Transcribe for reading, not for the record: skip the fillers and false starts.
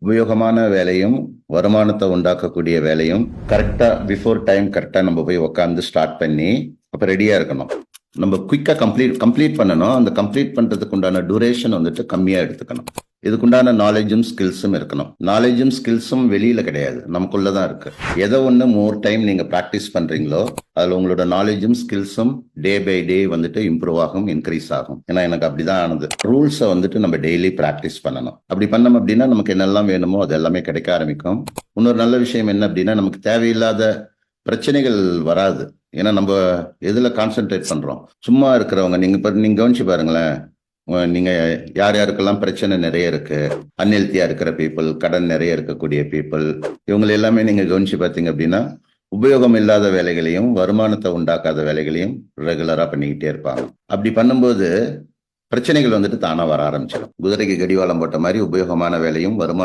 உபயோகமான வேலையும் வருமானத்தை உண்டாக்கக்கூடிய வேலையும் கரெக்டா பிஃபோர் டைம் கரெக்டா நம்ம போய் உட்காந்து ஸ்டார்ட் பண்ணி அப்ப ரெடியா இருக்கணும். நம்ம குயிக்கா கம்ப்ளீட் பண்ணணும். அந்த கம்ப்ளீட் பண்றதுக்கு உண்டான டூரேஷன் வந்துட்டு கம்மியா எடுத்துக்கணும். இதுக்குண்டான நாலேஜும் ஸ்கில்ஸும் இருக்கணும். நாலேஜும் ஸ்கில்ஸும் வெளியில கிடையாது, நமக்குள்ளதான் இருக்கு. எதை ஒண்ணு மோர் டைம் நீங்க பிராக்டிஸ் பண்றீங்களோ அதுல உங்களோட நாலேஜும் ஸ்கில்ஸும் டே பை டே வந்துட்டு இம்ப்ரூவ் ஆகும், இன்க்ரீஸ் ஆகும். ஏன்னா எனக்கு அப்படிதான் ஆனது. ரூல்ஸை வந்துட்டு நம்ம டெய்லி பிராக்டிஸ் பண்ணணும். அப்படி பண்ணோம் அப்படின்னா நமக்கு என்னெல்லாம் வேணுமோ அது எல்லாமே கிடைக்க ஆரம்பிக்கும். இன்னொரு நல்ல விஷயம் என்ன அப்படின்னா நமக்கு தேவையில்லாத பிரச்சனைகள் வராது. ஏன்னா நம்ம எதுல கான்சென்ட்ரேட் பண்றோம். சும்மா இருக்கிறவங்க நீங்க கவனிச்சு பாருங்களேன். நீங்க யார் யாருக்கெல்லாம் பிரச்சனை நிறைய இருக்கு, அன்ஹெல்த்தியா இருக்கிற பீப்புள், கடன் நிறைய இருக்கக்கூடிய பீப்புள், இவங்களை எல்லாமே நீங்க கவனிச்சு பார்த்தீங்க அப்படின்னா உபயோகம் இல்லாத வேலைகளையும் வருமானத்தை உண்டாக்காத வேலைகளையும் ரெகுலரா பண்ணிக்கிட்டே இருப்பாங்க. அப்படி பண்ணும்போது பிரச்சனைகள் வந்துட்டு தானா வர ஆரம்பிச்சிடும். குதிரைக்கு கடிவாளம் போட்ட மாதிரி உபயோகமான வேலையும் வருமானம்